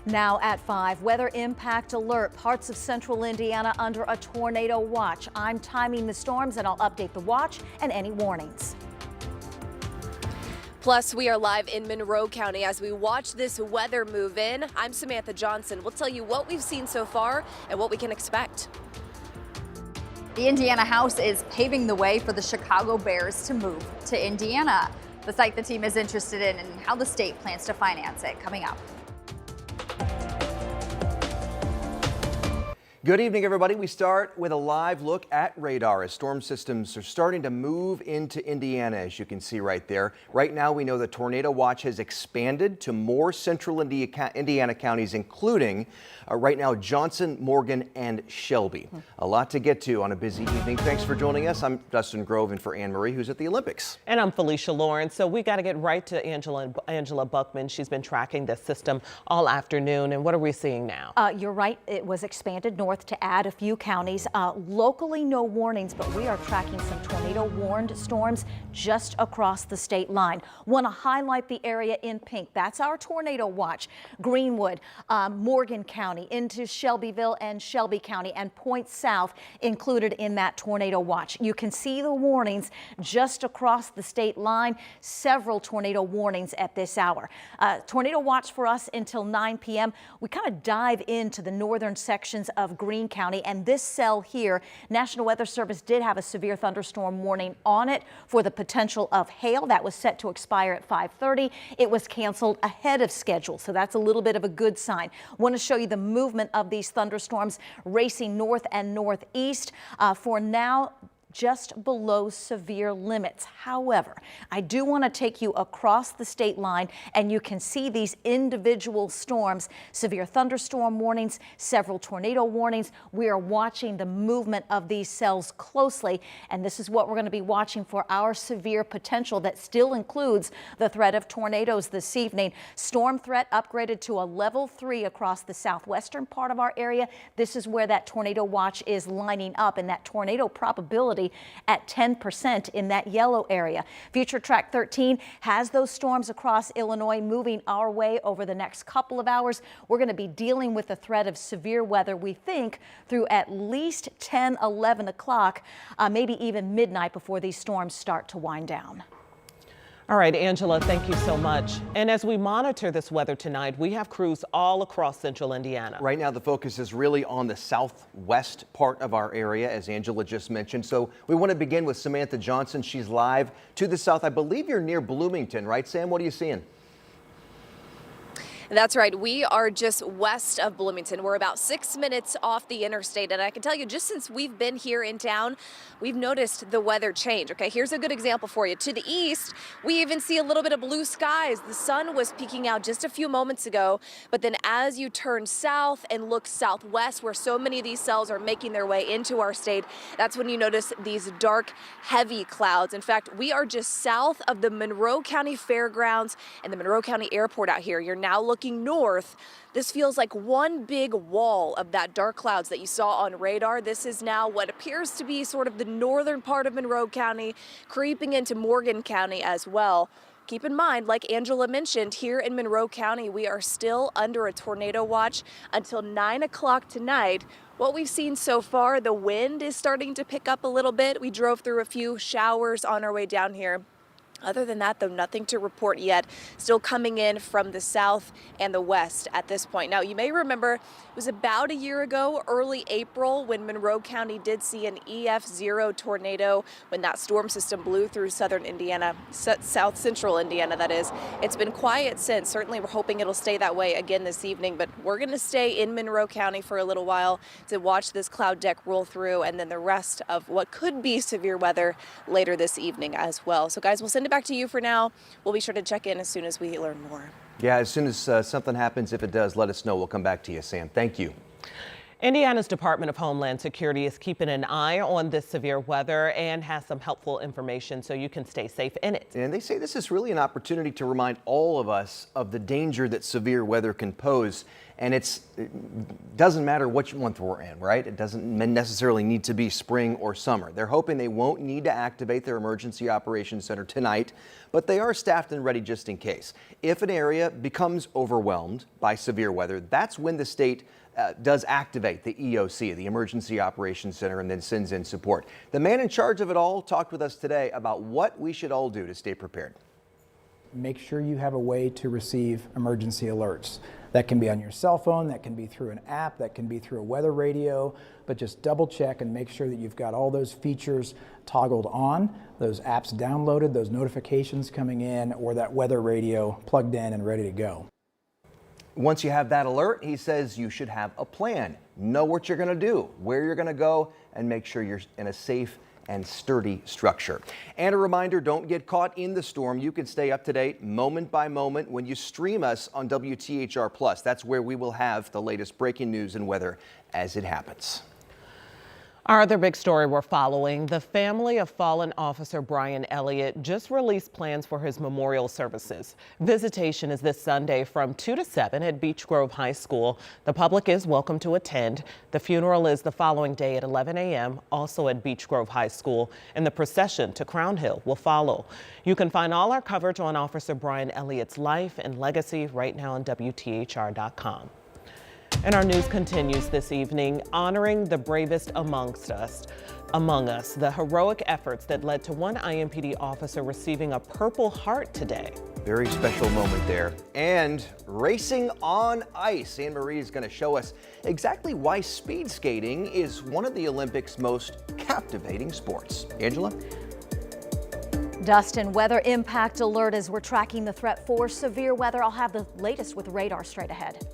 Now at 5, weather impact alert. Parts of central Indiana under a tornado watch. I'm timing the storms and I'll update the watch and any warnings. Plus, we are live in Monroe County as we watch this weather move in. I'm Samantha Johnson. We'll tell you what we've seen so far and what we can expect. The Indiana House is paving the way for the Chicago Bears to move to Indiana. The site the team is interested in and how the state plans to finance it, coming up. Good evening, everybody. We start with a live look at radar as storm systems are starting to move into Indiana, as you can see right there. Right now, we know the tornado watch has expanded to more central Indiana counties, including right now Johnson, Morgan, and Shelby. A lot to get to on a busy evening. Thanks for joining us. I'm Dustin Grove in for Anne Marie, who's at the Olympics. And I'm Felicia Lawrence. So we got to get right to Angela Buckman. She's been tracking the system all afternoon. And what are we seeing now? You're right. It was expanded north to add a few counties. Locally, no warnings, but we are tracking some tornado-warned storms just across the state line. Want to highlight the area in pink. That's our tornado watch. Greenwood, Morgan County, into Shelbyville and Shelby County, and points south included in that tornado watch. You can see the warnings just across the state line. Several tornado warnings at this hour. Tornado watch for us until 9 p.m. We kind of dive into the northern sections of Greene County, and this cell here, National Weather Service did have a severe thunderstorm warning on it for the potential of hail. That was set to expire at 5:30. It was canceled ahead of schedule, so that's a little bit of a good sign. Want to show you the movement of these thunderstorms racing north and northeast. For now, just below severe limits. However, I do want to take you across the state line, and you can see these individual storms, severe thunderstorm warnings, several tornado warnings. We are watching the movement of these cells closely, and this is what we're going to be watching for our severe potential that still includes the threat of tornadoes this evening. Storm threat upgraded to a level 3 across the southwestern part of our area. This is where that tornado watch is lining up, and that tornado probability at 10% in that yellow area. Future Track 13 has those storms across Illinois moving our way over the next couple of hours. We're going to be dealing with the threat of severe weather, we think, through at least 10, 11 o'clock, maybe even midnight before these storms start to wind down. All right, Angela, thank you so much. And as we monitor this weather tonight, we have crews all across central Indiana. Right now, the focus is really on the southwest part of our area, as Angela just mentioned. So we want to begin with Samantha Johnson. She's live to the south. I believe you're near Bloomington, right, Sam? What are you seeing? That's right. We are just west of Bloomington. We're about 6 minutes off the interstate. And I can tell you, just since we've been here in town, we've noticed the weather change. Okay, here's a good example for you. To the east, we even see a little bit of blue skies. The sun was peeking out just a few moments ago. But then as you turn south and look southwest, where so many of these cells are making their way into our state, that's when you notice these dark, heavy clouds. In fact, we are just south of the Monroe County Fairgrounds and the Monroe County Airport out here. You're now looking north. This feels like one big wall of that dark clouds that you saw on radar. This is now what appears to be sort of the northern part of Monroe County, creeping into Morgan County as well. Keep in mind, like Angela mentioned, here in Monroe County, we are still under a tornado watch until 9 o'clock tonight. What we've seen so far, the wind is starting to pick up a little bit. We drove through a few showers on our way down here. Other than that, though, nothing to report yet. Still coming in from the south and the west at this point. Now, you may remember it was about a year ago, early April, when Monroe County did see an EF0 tornado when that storm system blew through southern Indiana, south central Indiana, that is. It's been quiet since. Certainly, we're hoping it'll stay that way again this evening, but we're going to stay in Monroe County for a little while to watch this cloud deck roll through, and then the rest of what could be severe weather later this evening as well. So, guys, we'll send it back to you for now. We'll be sure to check in as soon as we learn more. Yeah, as soon as something happens, if it does, let us know. We'll come back to you, Sam. Thank you. Indiana's Department of Homeland Security is keeping an eye on this severe weather and has some helpful information so you can stay safe in it. And they say this is really an opportunity to remind all of us of the danger that severe weather can pose. And it doesn't matter which month we're in, right? It doesn't necessarily need to be spring or summer. They're hoping they won't need to activate their emergency operations center tonight, but they are staffed and ready just in case. If an area becomes overwhelmed by severe weather, that's when the state does activate the EOC, the Emergency Operations Center, and then sends in support. The man in charge of it all talked with us today about what we should all do to stay prepared. Make sure you have a way to receive emergency alerts. That can be on your cell phone, that can be through an app, that can be through a weather radio, but just double check and make sure that you've got all those features toggled on, those apps downloaded, those notifications coming in, or that weather radio plugged in and ready to go. Once you have that alert, he says you should have a plan. Know what you're going to do, where you're going to go, and make sure you're in a safe and sturdy structure. And a reminder, don't get caught in the storm. You can stay up to date moment by moment when you stream us on WTHR+. That's where we will have the latest breaking news and weather as it happens. Our other big story we're following, the family of fallen officer Brian Elliott just released plans for his memorial services. Visitation is this Sunday from 2 to 7 at Beech Grove High School. The public is welcome to attend. The funeral is the following day at 11 a.m., also at Beech Grove High School, and the procession to Crown Hill will follow. You can find all our coverage on Officer Brian Elliott's life and legacy right now on WTHR.com. And our news continues this evening, honoring the bravest among us, the heroic efforts that led to one IMPD officer receiving a Purple Heart today. Very special moment there. And racing on ice. Anne Marie is going to show us exactly why speed skating is one of the Olympics' most captivating sports. Angela? Dustin, weather impact alert as we're tracking the threat for severe weather. I'll have the latest with radar straight ahead.